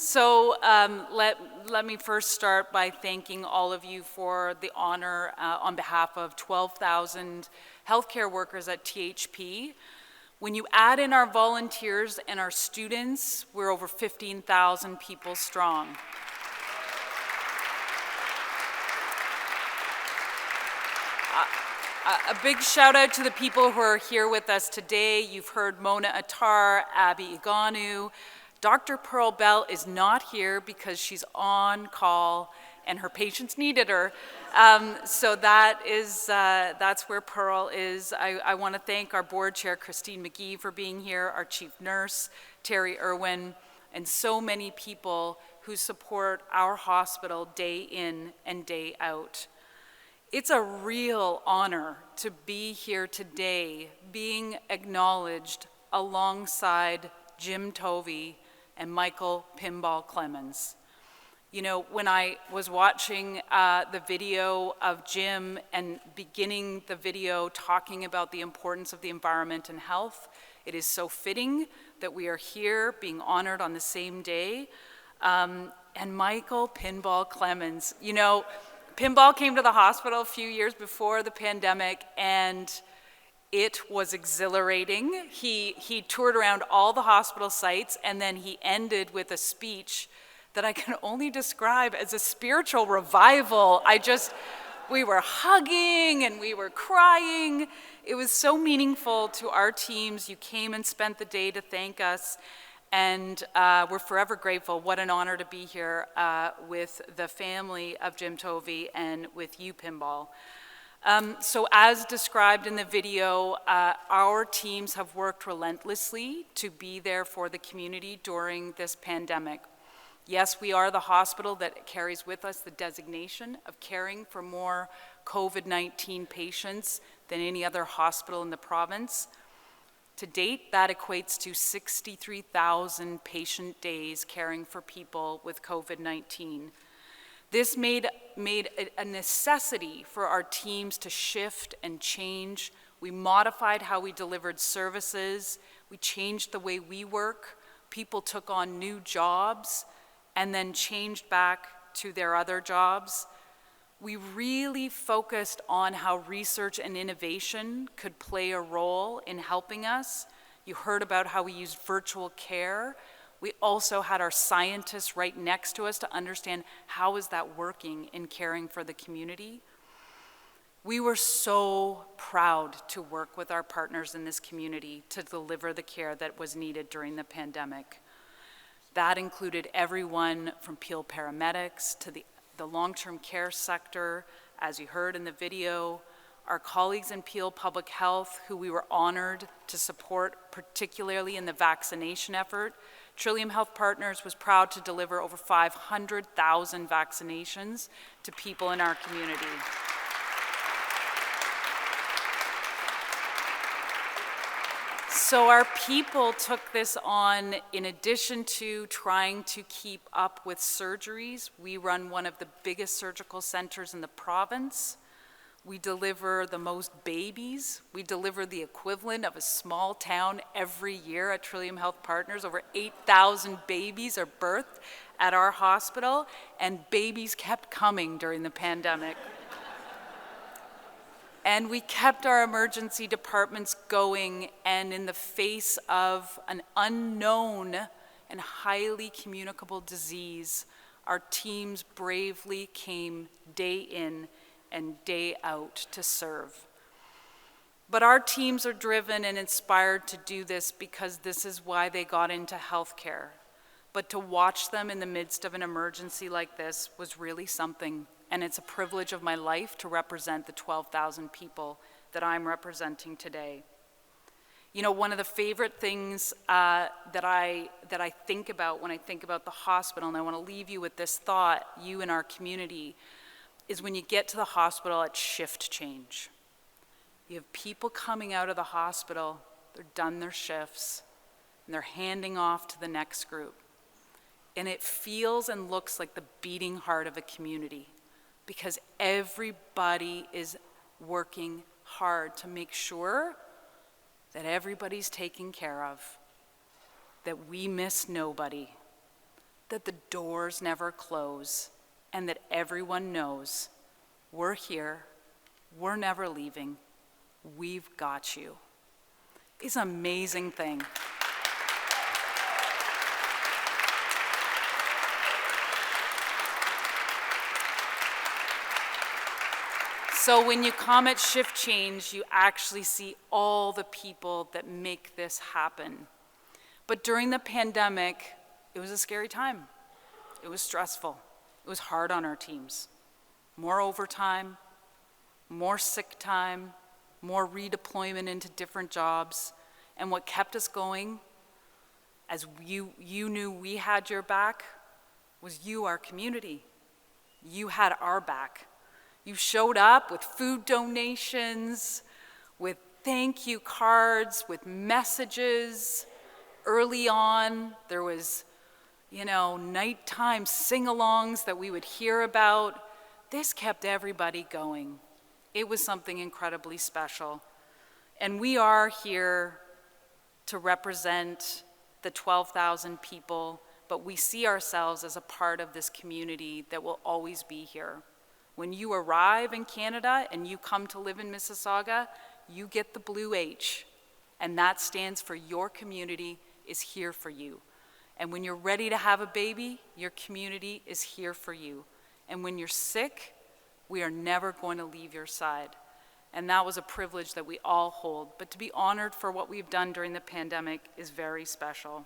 Let me first start by thanking all of you for the honor on behalf of 12,000 healthcare workers at THP. When you add in our volunteers and our students, we're over 15,000 people strong. A big shout out to the people who are here with us today. You've heard Mona Attar, Abby Iganu. Dr. Pearl Bell is not here because she's on call and her patients needed her. So that's where Pearl is. I want to thank our board chair, Christine McGee, for being here, our chief nurse, Terry Irwin, and so many people who support our hospital day in and day out. It's a real honor to be here today, being acknowledged alongside Jim Tovey and Michael Pinball Clemens. You know, when I was watching the video of Jim and beginning the video talking about the importance of the environment and health, it is so fitting that we are here being honored on the same day. And Michael Pinball Clemens, you know, Pinball came to the hospital a few years before the pandemic, and it was exhilarating. He toured around all the hospital sites, and then he ended with a speech that I can only describe as a spiritual revival. We were hugging and we were crying. It was so meaningful to our teams. You came and spent the day to thank us, and we're forever grateful. What an honor to be here with the family of Jim Tovey and with you, Pinball. So as described in the video, our teams have worked relentlessly to be there for the community during this pandemic. Yes, we are the hospital that carries with us the designation of caring for more COVID-19 patients than any other hospital in the province. To date, that equates to 63,000 patient days caring for people with COVID-19. This made it a necessity for our teams to shift and change. We modified how we delivered services. We changed the way we work. People took on new jobs and then changed back to their other jobs. We really focused on how research and innovation could play a role in helping us. You heard about how we used virtual care. We also had our scientists right next to us to understand how is that working in caring for the community. We were so proud to work with our partners in this community to deliver the care that was needed during the pandemic. That included everyone from Peel paramedics to the long-term care sector, as you heard in the video, our colleagues in Peel Public Health, who we were honored to support, particularly in the vaccination effort. Trillium Health Partners was proud to deliver over 500,000 vaccinations to people in our community. So our people took this on. In addition to trying to keep up with surgeries, we run one of the biggest surgical centers in the province. We deliver the most babies. We deliver the equivalent of a small town every year at Trillium Health Partners. Over 8,000 babies are birthed at our hospital, and babies kept coming during the pandemic. And we kept our emergency departments going, and in the face of an unknown and highly communicable disease, our teams bravely came day in and day out to serve. But our teams are driven and inspired to do this because this is why they got into healthcare. But to watch them in the midst of an emergency like this was really something. And it's a privilege of my life to represent the 12,000 people that I'm representing today. You know, one of the favorite things that I think about when I think about the hospital, and I want to leave you with this thought, you and our community, is when you get to the hospital at shift change. You have people coming out of the hospital, they're done their shifts, and they're handing off to the next group. And it feels and looks like the beating heart of a community, because everybody is working hard to make sure that everybody's taken care of, that we miss nobody, that the doors never close, and that everyone knows we're here, we're never leaving, we've got you. It's an amazing thing. So when you come at Shift Change, you actually see all the people that make this happen. But during the pandemic, it was a scary time. It was stressful. It was hard on our teams. More overtime, more sick time, more redeployment into different jobs. And what kept us going, as you knew we had your back, was you, our community. You had our back. You showed up with food donations, with thank you cards, with messages. Early on, there was, nighttime sing-alongs that we would hear about. This kept everybody going. It was something incredibly special. And we are here to represent the 12,000 people, but we see ourselves as a part of this community that will always be here. When you arrive in Canada and you come to live in Mississauga, you get the blue H, and that stands for your community is here for you. And when you're ready to have a baby, your community is here for you. And when you're sick, we are never going to leave your side. And that was a privilege that we all hold. But to be honored for what we've done during the pandemic is very special.